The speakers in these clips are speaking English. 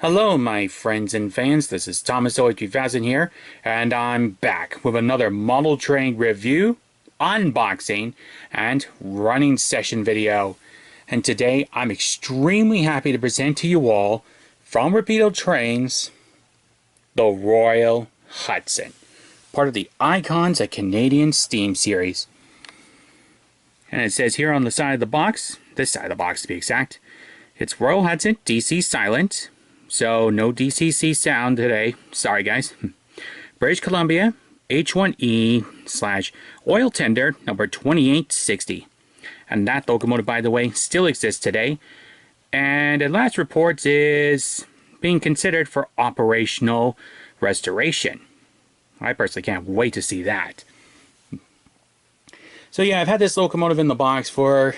Hello, my friends and fans. This is Thomasoid3000 here, and I'm back with another model train review, unboxing, and running session video. And today, I'm extremely happy to present to you all, from Rapido Trains, the Royal Hudson, part of the Icons of Canadian Steam series. And it says here on the side of the box, this side of the box to be exact, it's Royal Hudson DC Silent. So, no DCC sound today. Sorry, guys. British Columbia, H1E/oil tender number 2860. And that locomotive, by the way, still exists today. And at last reports is being considered for operational restoration. I personally can't wait to see that. So yeah, I've had this locomotive in the box for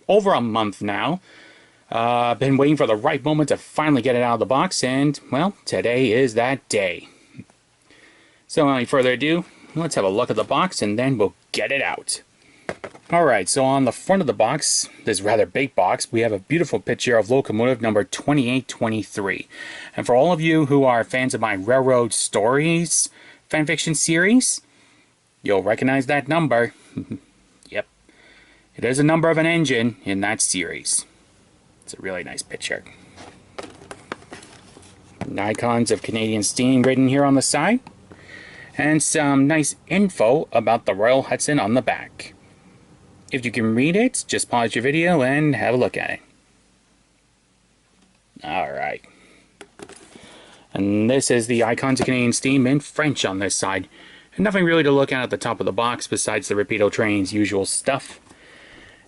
over a month now. I've been waiting for the right moment to finally get it out of the box, and, well, today is that day. So, without any further ado, let's have a look at the box, and then we'll get it out. Alright, so on the front of the box, this rather big box, we have a beautiful picture of locomotive number 2823. And for all of you who are fans of my Railroad Stories fanfiction series, you'll recognize that number. Yep. It is a number of an engine in that series. It's a really nice picture. Icons of Canadian Steam written here on the side. And some nice info about the Royal Hudson on the back. If you can read it, just pause your video and have a look at it. Alright. And this is the Icons of Canadian Steam in French on this side. And nothing really to look at the top of the box besides the Rapido Train's usual stuff.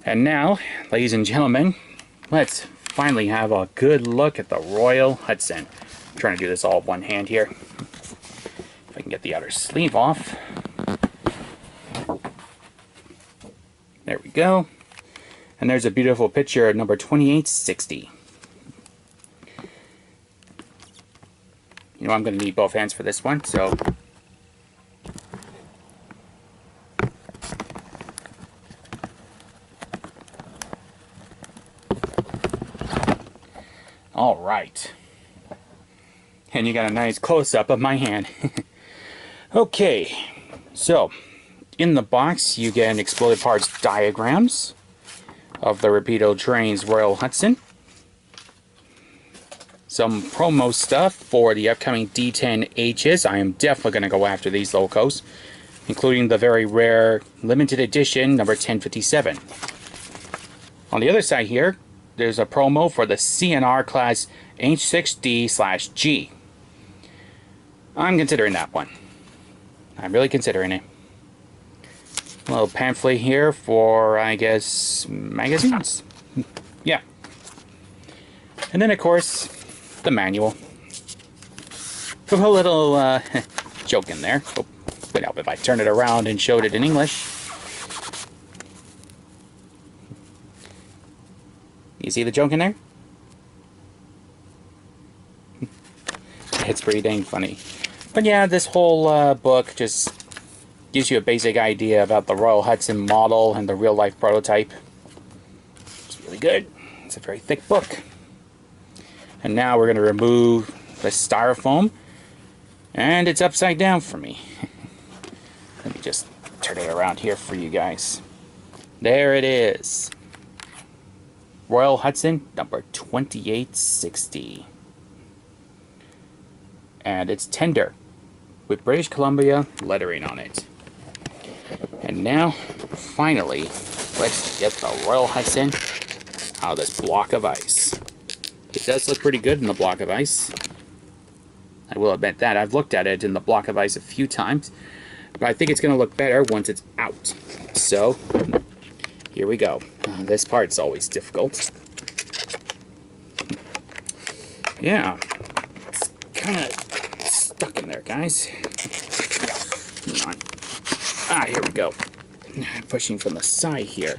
And now, ladies and gentlemen, let's finally have a good look at the Royal Hudson. I'm trying to do this all with one hand here. If I can get the outer sleeve off. There we go. And there's a beautiful picture of number 2860. You know, I'm going to need both hands for this one, so... Alright. And you got a nice close-up of my hand. Okay, so in the box you get an exploded parts diagrams of the Rapido Trains Royal Hudson. Some promo stuff for the upcoming D10Hs. I am definitely going to go after these locos, including the very rare limited edition number 1057. On the other side here, there's a promo for the CNR class H6D/G. I'm considering that one. I'm really considering it. A little pamphlet here for, I guess, magazines. Yeah. And then, of course, the manual. With a little joke in there. Oh, wait up if I turn it around and showed it in English. You see the joke in there? It's pretty dang funny. But yeah, this whole book just gives you a basic idea about the Royal Hudson model and the real-life prototype. It's really good. It's a very thick book. And now we're going to remove the styrofoam. And it's upside down for me. Let me just turn it around here for you guys. There it is. Royal Hudson, number 2860. And it's tender, with British Columbia lettering on it. And now, finally, let's get the Royal Hudson out of this block of ice. It does look pretty good in the block of ice. I will admit that. I've looked at it in the block of ice a few times, but I think it's going to look better once it's out. So, here we go. This part's always difficult. Yeah, it's kind of stuck in there, guys. Come on. Ah, here we go. Pushing from the side here.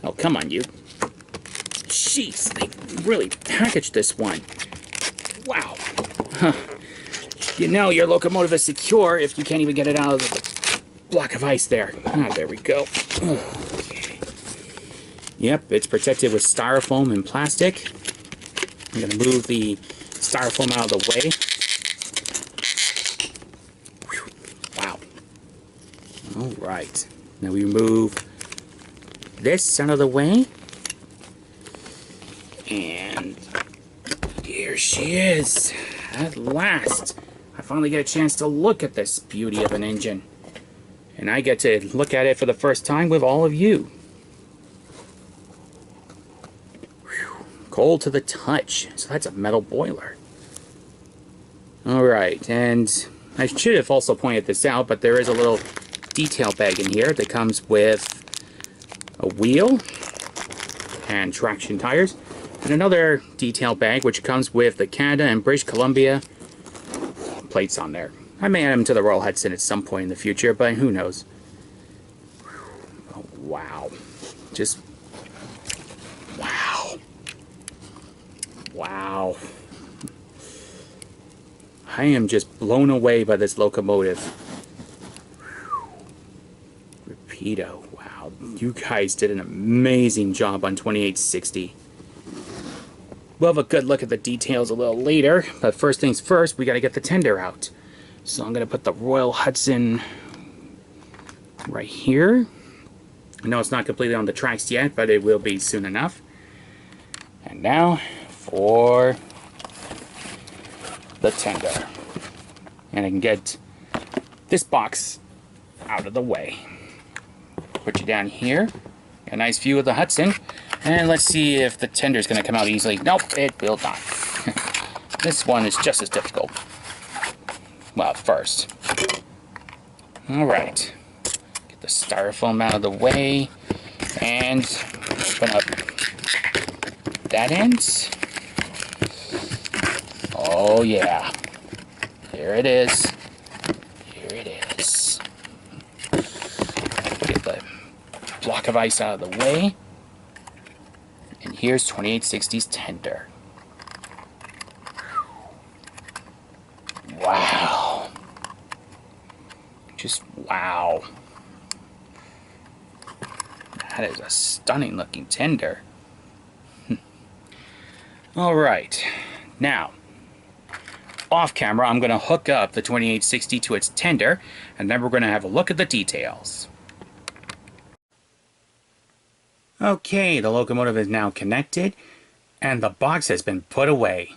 Oh, come on, you. Jeez, they really packaged this one. Wow. Huh. You know your locomotive is secure if you can't even get it out of the block of ice there. Ah, there we go. Okay. Yep, it's protected with styrofoam and plastic. I'm going to move the styrofoam out of the way. Wow. Alright. Now we move this out of the way. And here she is. At last. I finally get a chance to look at this beauty of an engine. And I get to look at it for the first time with all of you. Whew. Cold to the touch. So that's a metal boiler. Alright, and I should have also pointed this out, but there is a little detail bag in here that comes with a wheel and traction tires, and another detail bag which comes with the Canada and British Columbia plates on there. I may add them to the Royal Hudson at some point in the future, but who knows. Oh, wow. Just wow. Wow. I am just blown away by this locomotive. Rapido. Wow. You guys did an amazing job on 2860. We'll have a good look at the details a little later, but first things first, we got to get the tender out. So I'm going to put the Royal Hudson right here. I know it's not completely on the tracks yet, but it will be soon enough. And now for the tender. And I can get this box out of the way. Put you down here. Got a nice view of the Hudson. And let's see if the tender is going to come out easily. Nope, it will not. This one is just as difficult. Well, first. Alright. Get the styrofoam out of the way. And open up that end. Oh yeah. Here it is. Here it is. Get the block of ice out of the way. And here's 2860's tender. Wow. Just wow. That is a stunning looking tender. Alright. Now, off camera, I'm going to hook up the 2860 to its tender, and then we're going to have a look at the details. Okay, the locomotive is now connected, and the box has been put away.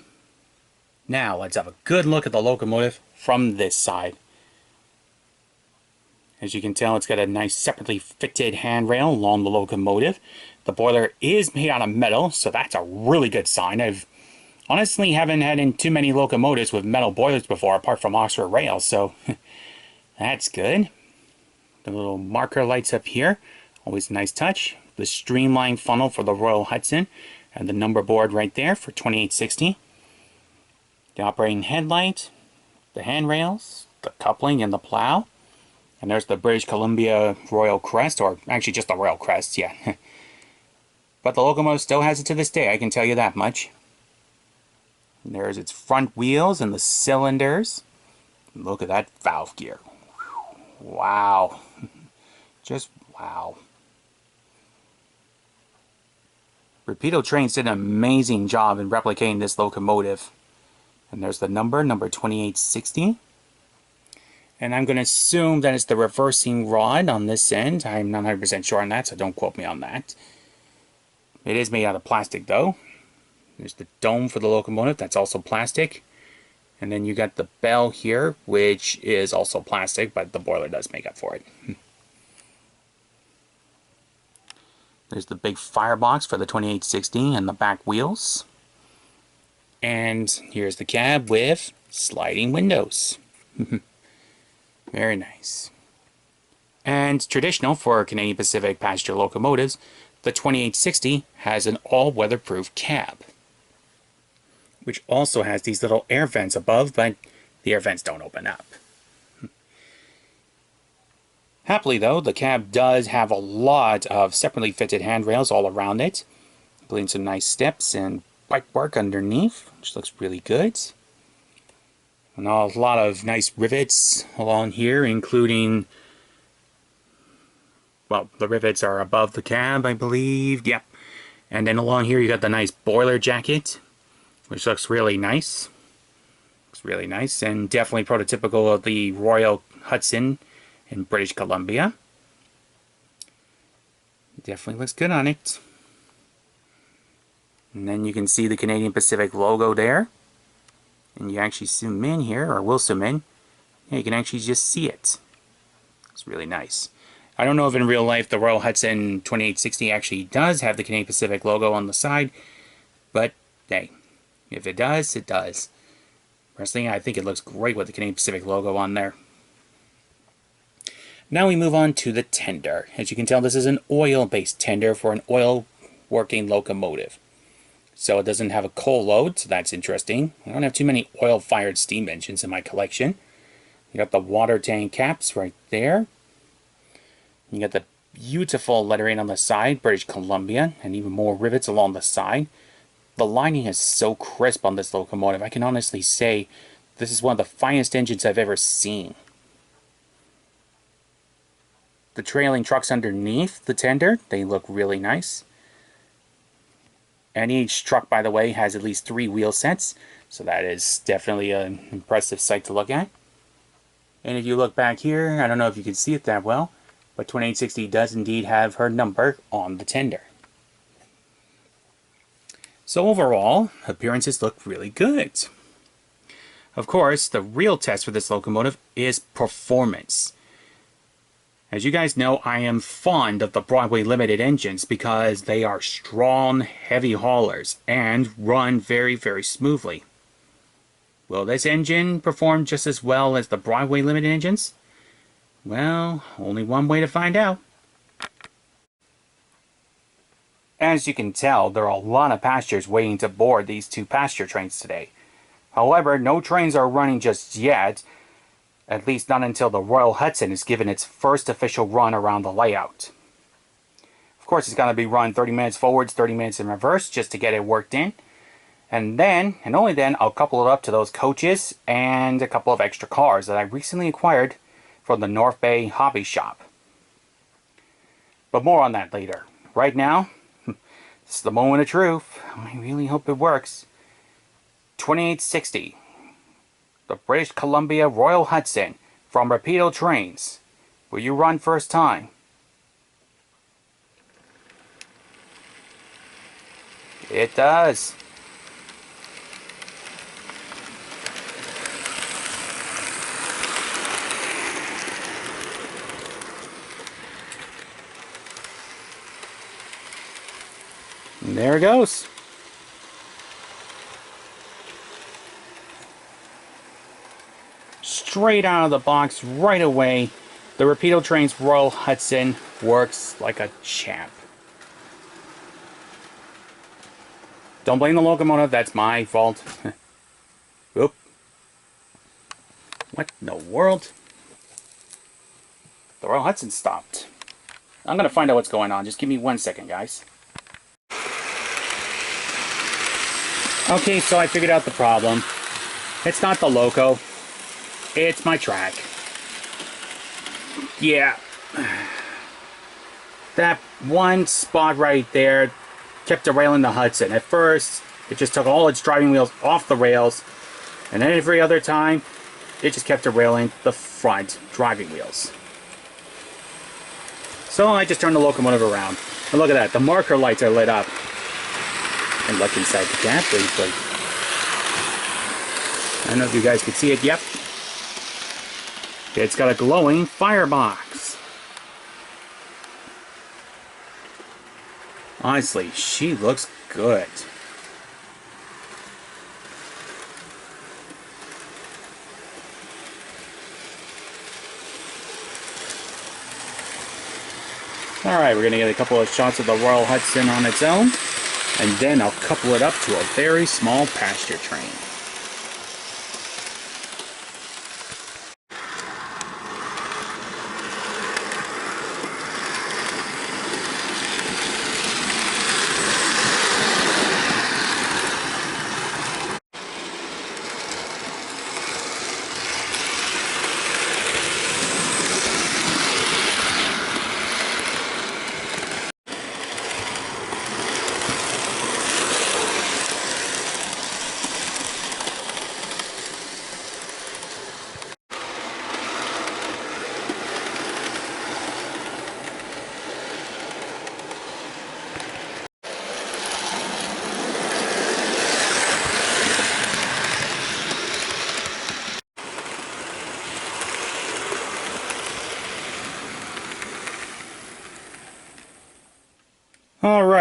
Now, let's have a good look at the locomotive from this side. As you can tell, it's got a nice separately fitted handrail along the locomotive. The boiler is made out of metal, so that's a really good sign. I've honestly haven't had in too many locomotives with metal boilers before, apart from Oxford Rail, so that's good. The little marker lights up here, always a nice touch. The streamlined funnel for the Royal Hudson, and the number board right there for 2860. The operating headlight, the handrails, the coupling and the plow. And there's the British Columbia Royal Crest, or actually just the Royal Crest, yeah. But the locomotive still has it to this day, I can tell you that much. And there's its front wheels and the cylinders. Look at that valve gear. Wow. Just wow. Rapido Trains did an amazing job in replicating this locomotive. And there's the number 2860. And I'm going to assume that it's the reversing rod on this end. I'm not 100% sure on that, so don't quote me on that. It is made out of plastic, though. There's the dome for the locomotive, that's also plastic. And then you got the bell here, which is also plastic, but the boiler does make up for it. There's the big firebox for the 2860 and the back wheels. And here's the cab with sliding windows. Very nice. And traditional for Canadian Pacific passenger locomotives, the 2860 has an all-weatherproof cab, which also has these little air vents above, but the air vents don't open up. Happily though, the cab does have a lot of separately fitted handrails all around it, including some nice steps and pipework underneath, which looks really good. And a lot of nice rivets along here, including, well, the rivets are above the cab, I believe. Yep. And then along here you got the nice boiler jacket, which looks really nice. It's really nice and definitely prototypical of the Royal Hudson in British Columbia. Definitely looks good on it. And then you can see the Canadian Pacific logo there. And you actually zoom in here, or will zoom in. Yeah, you can actually just see it. It's really nice. I don't know if in real life the Royal Hudson 2860 actually does have the Canadian Pacific logo on the side. But, hey, if it does, it does. Personally, I think it looks great with the Canadian Pacific logo on there. Now we move on to the tender. As you can tell, this is an oil-based tender for an oil-working locomotive. So it doesn't have a coal load, so that's interesting. I don't have too many oil-fired steam engines in my collection. You got the water tank caps right there. You got the beautiful lettering on the side, British Columbia, and even more rivets along the side. The lining is so crisp on this locomotive. I can honestly say this is one of the finest engines I've ever seen. The trailing trucks underneath the tender, they look really nice. And each truck, by the way, has at least 3 wheel sets, so that is definitely an impressive sight to look at. And if you look back here, I don't know if you can see it that well, but 2860 does indeed have her number on the tender. So overall, appearances look really good. Of course, the real test for this locomotive is performance. As you guys know, I am fond of the Broadway Limited engines because they are strong, heavy haulers and run very, very smoothly. Will this engine perform just as well as the Broadway Limited engines? Well, only one way to find out. As you can tell, there are a lot of passengers waiting to board these 2 passenger trains today. However, no trains are running just yet. At least not until the Royal Hudson is given its first official run around the layout. Of course, it's going to be run 30 minutes forwards, 30 minutes in reverse, just to get it worked in. And then, and only then, I'll couple it up to those coaches and a couple of extra cars that I recently acquired from the North Bay Hobby Shop. But more on that later. Right now, this is the moment of truth. I really hope it works. 2860. The British Columbia Royal Hudson from Rapido Trains. Will you run first time? It does. And there it goes. Straight out of the box, right away, the Rapido Trains Royal Hudson works like a champ. Don't blame the locomotive, that's my fault. Oop. What in the world? The Royal Hudson stopped. I'm gonna find out what's going on. Just give me 1 second, guys. Okay, so I figured out the problem. It's not the Loco. It's my track. Yeah. That one spot right there kept derailing the Hudson. At first, it just took all its driving wheels off the rails. And then every other time, it just kept derailing the front driving wheels. So I just turned the locomotive around. And look at that, the marker lights are lit up. And look inside the cab briefly. I don't know if you guys can see it. Yep. It's got a glowing firebox. Honestly, she looks good. Alright, we're going to get a couple of shots of the Royal Hudson on its own. And then I'll couple it up to a very small passenger train.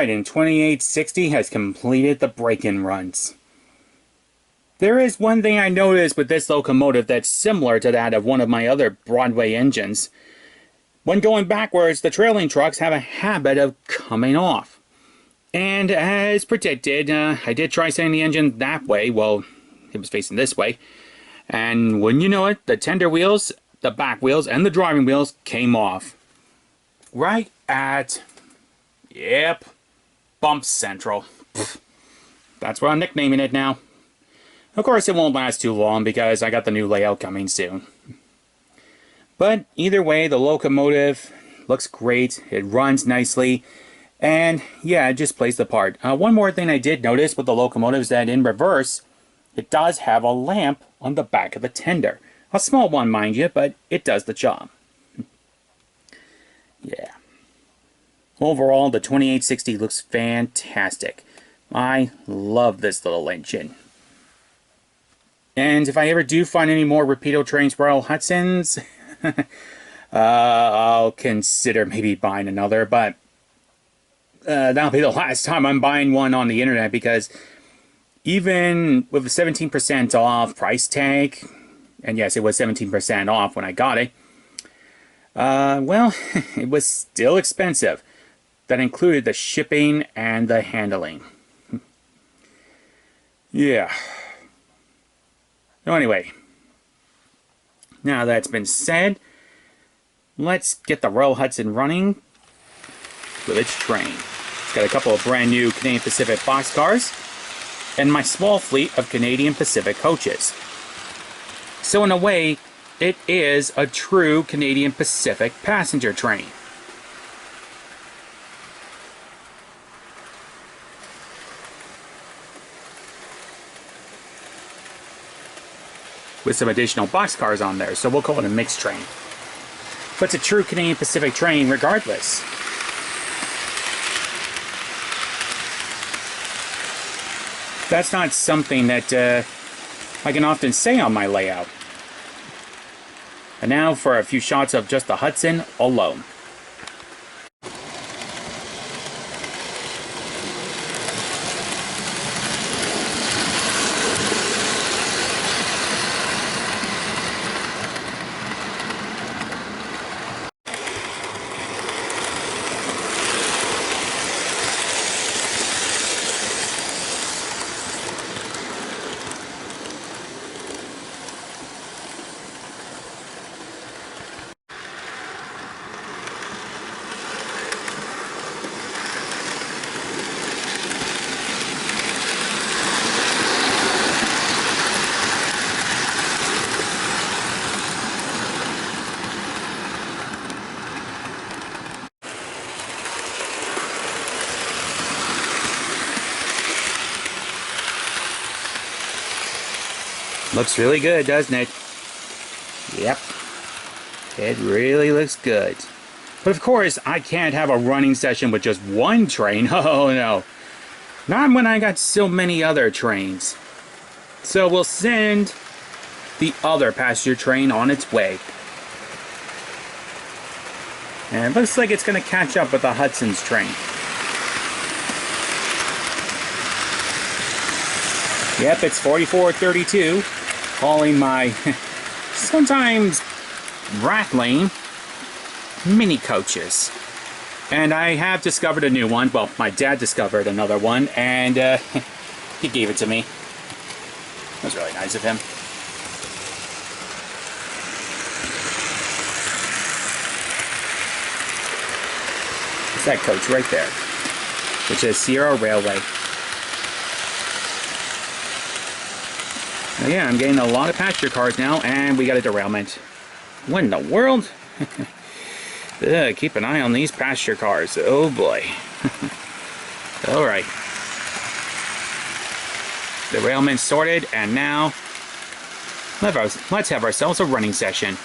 Alright, and 2860 has completed the break-in runs. There is one thing I noticed with this locomotive that's similar to that of one of my other Broadway engines. When going backwards, the trailing trucks have a habit of coming off. And as predicted, I did try setting the engine that way. Well, it was facing this way. And wouldn't you know it, the tender wheels, the back wheels, and the driving wheels came off. Right at, yep, Bump Central. That's what I'm nicknaming it now. Of course, it won't last too long because I got the new layout coming soon. But either way, the locomotive looks great. It runs nicely. And yeah, it just plays the part. One more thing I did notice with the locomotive is that in reverse, it does have a lamp on the back of the tender. A small one, mind you, but it does the job. Yeah. Overall, the 2860 looks fantastic. I love this little engine. And if I ever do find any more Rapido trains Royal Hudsons, I'll consider maybe buying another, but that'll be the last time I'm buying one on the internet, because even with a 17% off price tag, and yes, it was 17% off when I got it, well, it was still expensive. That included the shipping and the handling. Yeah. So anyway, now that's been said, let's get the Royal Hudson running with its train. It's got a couple of brand new Canadian Pacific boxcars and my small fleet of Canadian Pacific coaches. So in a way, it is a true Canadian Pacific passenger train. With some additional boxcars on there, so we'll call it a mixed train. But it's a true Canadian Pacific train regardless. That's not something that I can often say on my layout. And now for a few shots of just the Hudson alone. Looks really good, doesn't it? Yep. It really looks good. But of course, I can't have a running session with just one train. Oh no. Not when I got so many other trains. So we'll send the other passenger train on its way. And it looks like it's going to catch up with the Hudson's train. Yep, it's 4432. Calling my sometimes rattling mini coaches. And I have discovered a new one. Well, my dad discovered another one, and he gave it to me. That was really nice of him. It's that coach right there, which is Sierra Railway. Now, yeah, I'm getting a lot of passenger cars now, and we got a derailment. What in the world? Ugh, keep an eye on these passenger cars. Oh boy. Alright. Derailment sorted, and now let's have ourselves a running session.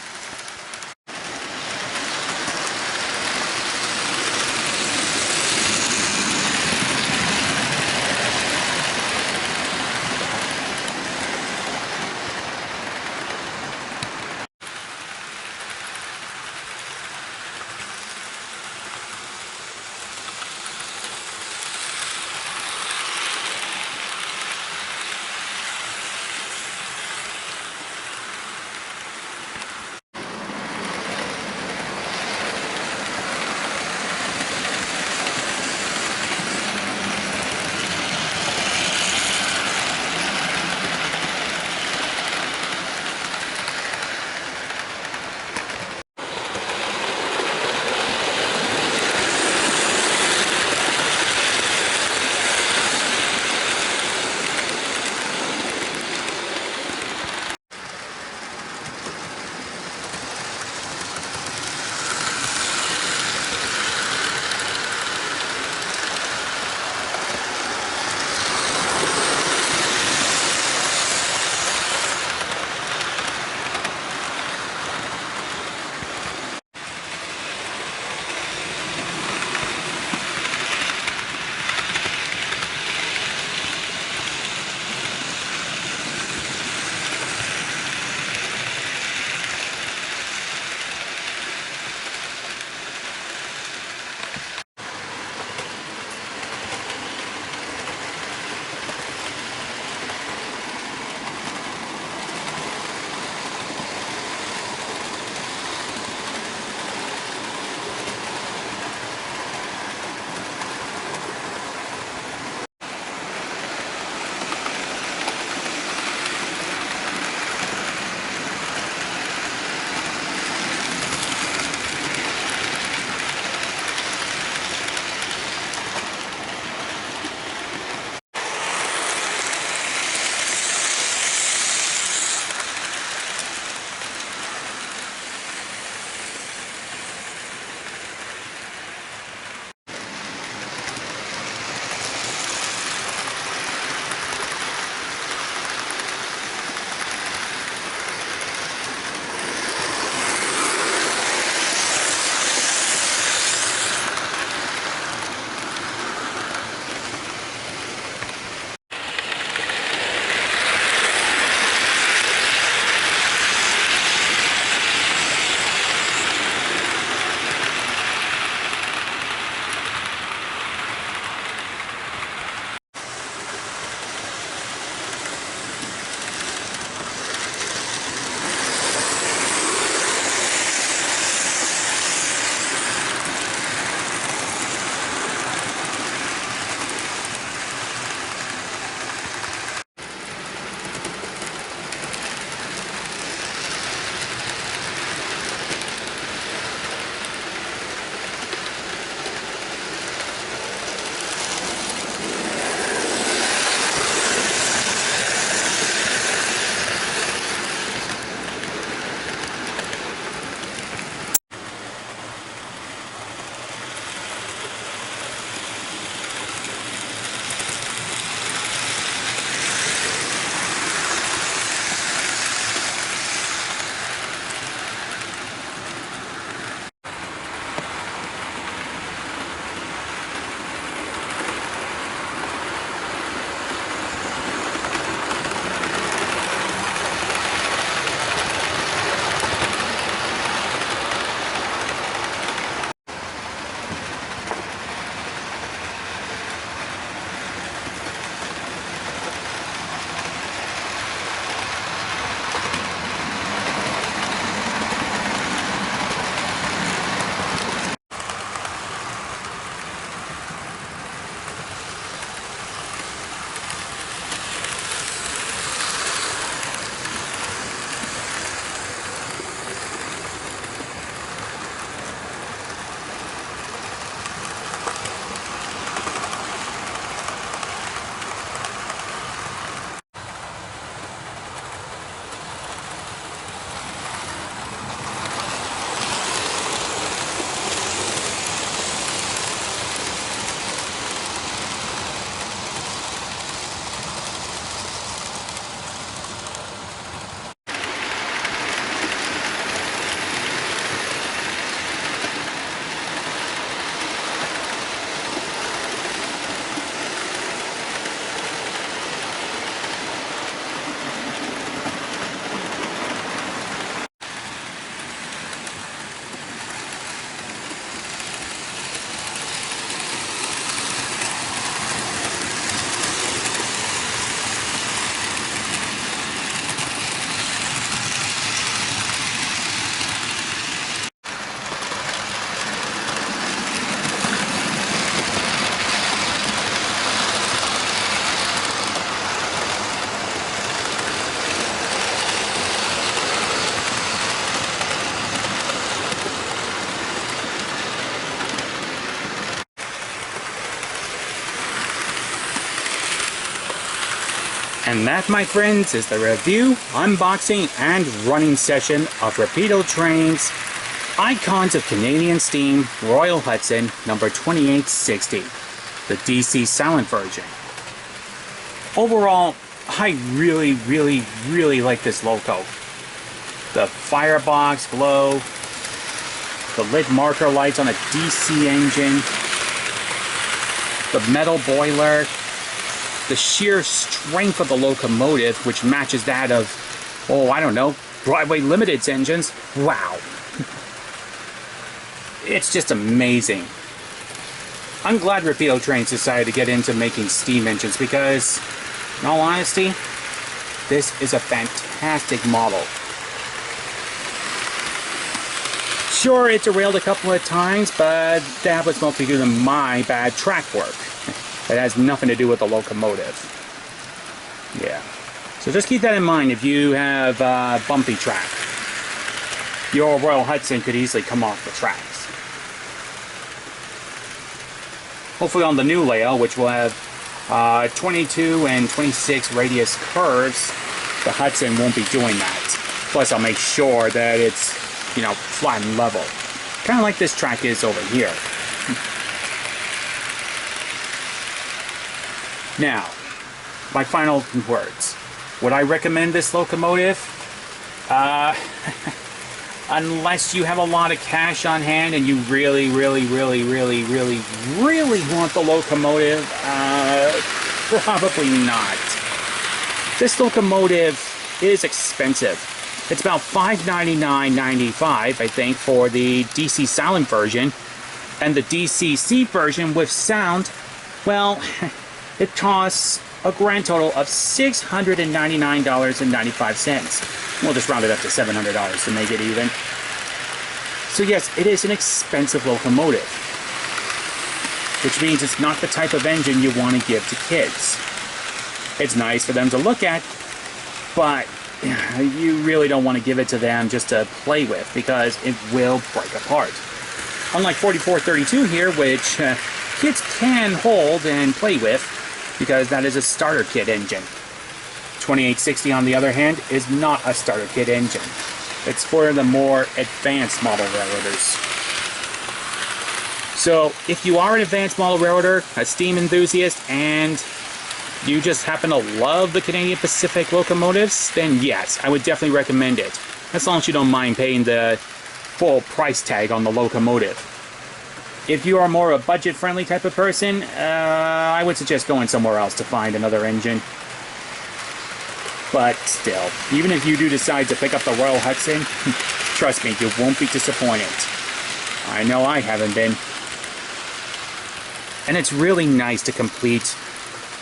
And that, my friends, is the review, unboxing, and running session of Rapido Trains Icons of Canadian Steam Royal Hudson number 2860, the DC silent version. Overall, I really like this Loco. The firebox glow, the lit marker lights on a DC engine, the metal boiler, the sheer strength of the locomotive, which matches that of, oh, I don't know, Broadway Limited's engines. Wow. It's just amazing. I'm glad Rapido Trains decided to get into making steam engines because, in all honesty, this is a fantastic model. Sure, it derailed a couple of times, but that was mostly due to my bad track work. It has nothing to do with the locomotive. Yeah. So just keep that in mind if you have bumpy track. Your Royal Hudson could easily come off the tracks. Hopefully on the new layout, which will have 22 and 26 radius curves, the Hudson won't be doing that. Plus I'll make sure that it's, you know, flat and level. Kind of like this track is over here. Now, my final words. Would I recommend this locomotive? Unless you have a lot of cash on hand and you really want the locomotive, probably not. This locomotive is expensive. It's about $599.95, I think, for the DC silent version. And the DCC version with sound, well, it costs a grand total of $699.95. We'll just round it up to $700 to make it even. So yes, it is an expensive locomotive, which means it's not the type of engine you want to give to kids. It's nice for them to look at, but you really don't want to give it to them just to play with because it will break apart. Unlike 4432 here, which kids can hold and play with, because that is a starter kit engine. 2860, on the other hand, is not a starter kit engine. It's for the more advanced model railroaders. So, if you are an advanced model railroader, a steam enthusiast, and you just happen to love the Canadian Pacific locomotives, then yes, I would definitely recommend it. As long as you don't mind paying the full price tag on the locomotive. If you are more a budget-friendly type of person, I would suggest going somewhere else to find another engine. But still, even if you do decide to pick up the Royal Hudson, trust me, you won't be disappointed. I know I haven't been. And it's really nice to complete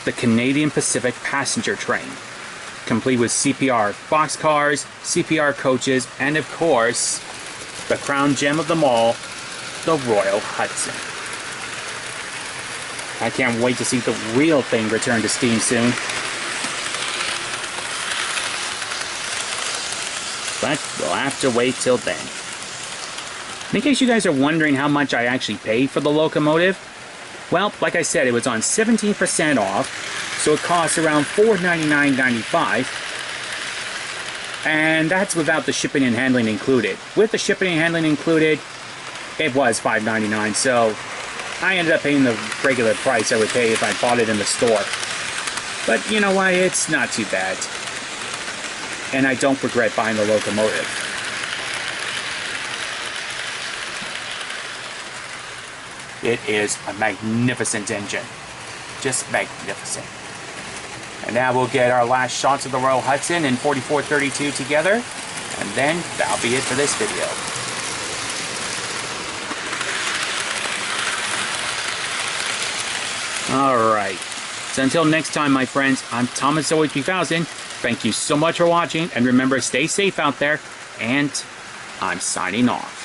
the Canadian Pacific passenger train, complete with CPR boxcars, CPR coaches, and of course, the crown gem of them all, the Royal Hudson. I can't wait to see the real thing return to steam soon. But we'll have to wait till then. In case you guys are wondering how much I actually paid for the locomotive, well, like I said, it was on 17% off, so it costs around $499.95. And that's without the shipping and handling included. With the shipping and handling included, it was $5.99, so I ended up paying the regular price I would pay if I bought it in the store. But you know what, it's not too bad. And I don't regret buying the locomotive. It is a magnificent engine. Just magnificent. And now we'll get our last shots of the Royal Hudson in 4432 together, and then that'll be it for this video. Alright, so until next time, my friends, I'm Thomas03000. Thank you so much for watching, and remember, stay safe out there, and I'm signing off.